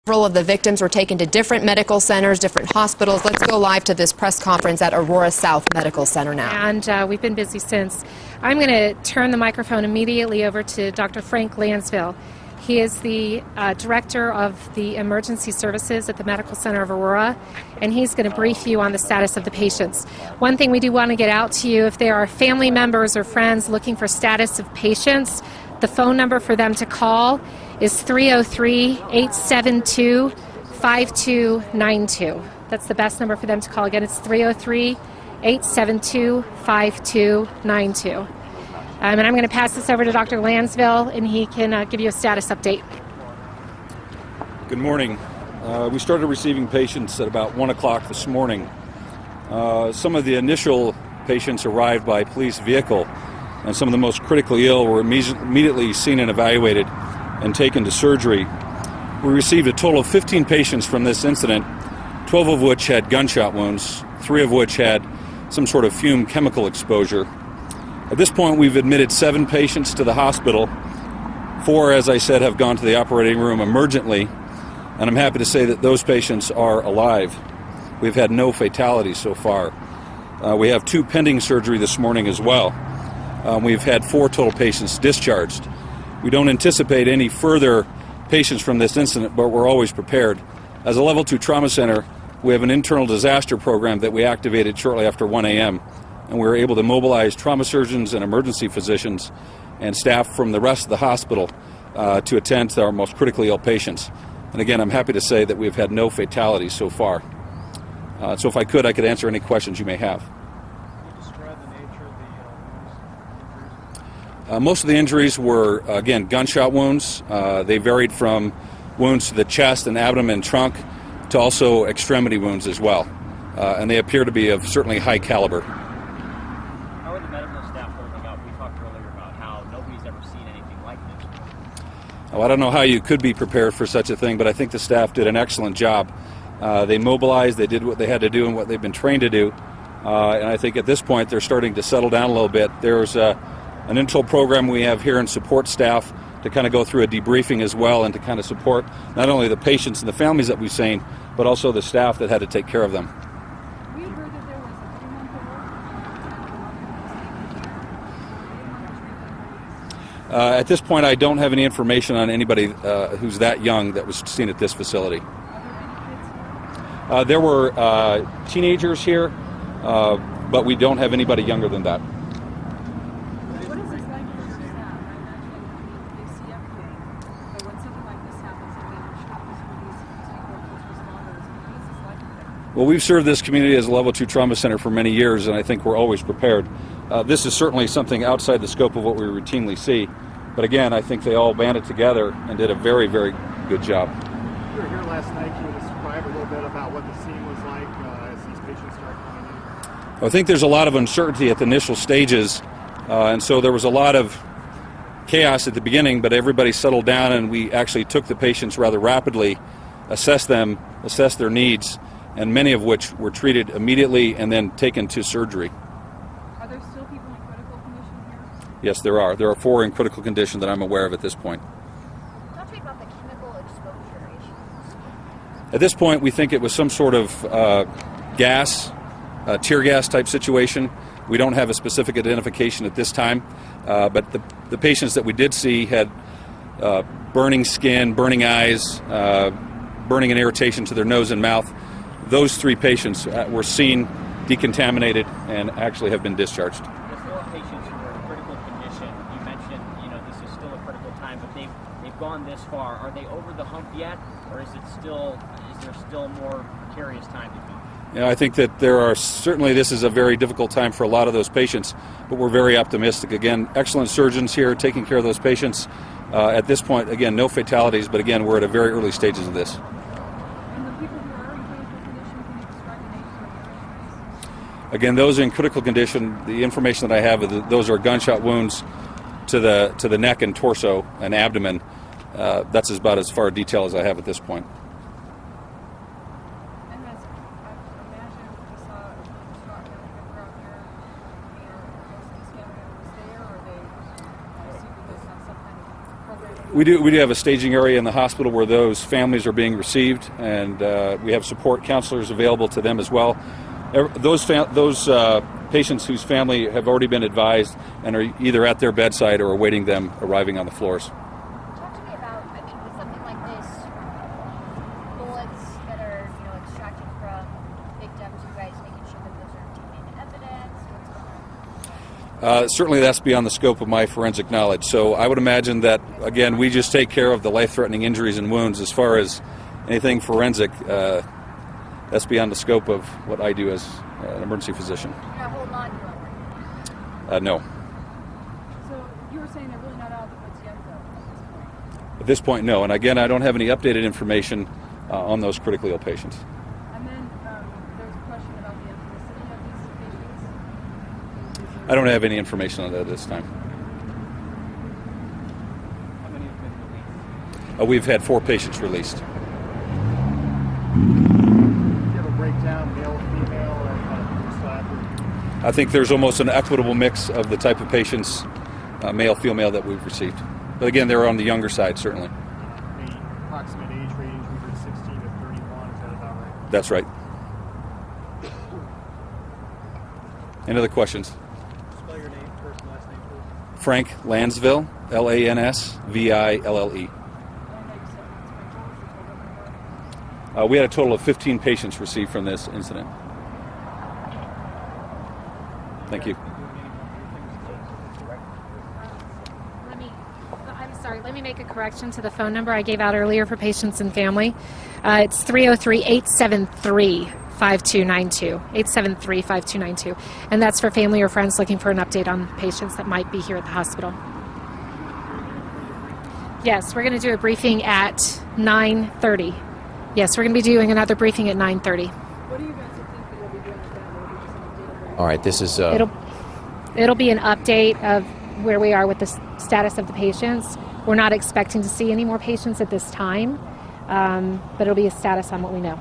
Several of the victims were taken to different medical centers, different hospitals. Let's go live to this press conference at Aurora South Medical Center now. And we've been busy since. I'm going to turn the microphone immediately over to Dr. Frank Lansville. He is the director of the emergency services at the Medical Center of Aurora, and he's going to brief you on the status of the patients. One thing we do want to get out to you, if there are family members or friends looking for status of patients, the phone number for them to call is 303-872-5292. That's the best number for them to call. Again, it's 303-872-5292. And I'm going to pass this over to Dr. Lansville, and he can give you a status update. Good morning. We started receiving patients at about 1 o'clock this morning. Some of the initial patients arrived by police vehicle, and some of the most critically ill were immediately seen and evaluated and taken to surgery. We received a total of 15 patients from this incident, 12 of which had gunshot wounds, 3 of which had some sort of fume chemical exposure. At this point, we've admitted 7 patients to the hospital. 4, as I said, have gone to the operating room emergently, and I'm happy to say that those patients are alive. We've had no fatalities so far. We have 2 pending surgery this morning as well. We've had 4 total patients discharged. We don't anticipate any further patients from this incident, but we're always prepared. As a Level 2 trauma center, we have an internal disaster program that we activated shortly after 1 a.m., and we were able to mobilize trauma surgeons and emergency physicians and staff from the rest of the hospital to attend to our most critically ill patients. And again, I'm happy to say that we've had no fatalities so far. So if I could answer any questions you may have. Most of the injuries were, again, gunshot wounds. They varied from wounds to the chest and abdomen and trunk to also extremity wounds as well. And they appear to be of certainly high caliber. How are the medical staff holding up? We talked earlier about how nobody's ever seen anything like this. Oh, I don't know how you could be prepared for such a thing, but I think the staff did an excellent job. They mobilized, they did what they had to do and what they've been trained to do. And I think at this point they're starting to settle down a little bit. There's an intel program we have here in support staff to kind of go through a debriefing as well and to kind of support not only the patients and the families that we've seen, but also the staff that had to take care of them. We heard that there was a 3-month-old. At this point, I don't have any information on anybody who's that young that was seen at this facility. There were teenagers here, but we don't have anybody younger than that. What is this like for your staff? I imagine they see everything, but when something like this happens, and then you're shocked for these people, first responders, what is this like for them? Well, we've served this community as a Level 2 trauma center for many years, and I think we're always prepared. This is certainly something outside the scope of what we routinely see, but again, I think they all banded together and did a very, very good job. You were here last night. Can you describe a little bit about what the scene was like as these patients started coming in? I think there's a lot of uncertainty at the initial stages, and so there was a lot of chaos at the beginning, but everybody settled down and we actually took the patients rather rapidly, assessed them, assessed their needs, and many of which were treated immediately and then taken to surgery. Are there still people in critical condition here? Yes, there are. There are 4 in critical condition that I'm aware of at this point. Talk to me about the chemical exposure issues. At this point, we think it was some sort of gas, tear gas type situation. We don't have a specific identification at this time, but the patients that we did see had burning skin, burning eyes, burning and irritation to their nose and mouth. Those 3 patients were seen, decontaminated, and actually have been discharged. The 4 patients who are in critical condition, you mentioned, this is still a critical time, but they've gone this far. Are they over the hump yet, or is there still more precarious time to come? I think that this is a very difficult time for a lot of those patients, but we're very optimistic. Again, excellent surgeons here taking care of those patients. At this point, again, no fatalities, but again, we're at a very early stages of this. And the people who are in critical condition, can you describe the nature of their injuries? Again, those in critical condition, the information that I have, those are gunshot wounds to the neck and torso and abdomen. That's about as far detail as I have at this point. And I imagine we saw a really strong crowd here, most of this family was there, or they received this on some kind of program? We do have a staging area in the hospital where those families are being received, and we have support counselors available to them as well. Those patients whose family have already been advised and are either at their bedside or awaiting them arriving on the floors. Talk to me about, I mean, with something like this, bullets that are, extracted from victims, you guys making sure that those are obtained evidence? What's going on? Certainly that's beyond the scope of my forensic knowledge. So I would imagine that, again, we just take care of the life-threatening injuries and wounds. As far as anything forensic, that's beyond the scope of what I do as an emergency physician. You're not holding on to them. No. So you were saying they're really not out of the woods yet, though, At this point, no. And again, I don't have any updated information on those critically ill patients. And then there's a question about the ethnicity of these patients. I don't have any information on that at this time. How many have been released? We've had 4 patients released. Do you have a breakdown, male, female, or I think there's almost an equitable mix of the type of patients, male, female, that we've received. But again, they're on the younger side, certainly. the approximate age range? We heard 16 to 31. Is that about right? That's right. Any other questions? Spell your name, first and last name, please. Frank Lansville, Lansville. We had a total of 15 patients received from this incident. Thank you. Let me make a correction to the phone number I gave out earlier for patients and family. It's 303-873-5292, 873-5292. And that's for family or friends looking for an update on patients that might be here at the hospital. Yes, we're going to do a briefing at 9:30. Yes, we're going to be doing another briefing at 9:30. What do you guys think that you'll be doing with that? Will it be just an update? All right, this is It'll be an update of where we are with the status of the patients. We're not expecting to see any more patients at this time, but it'll be a status on what we know.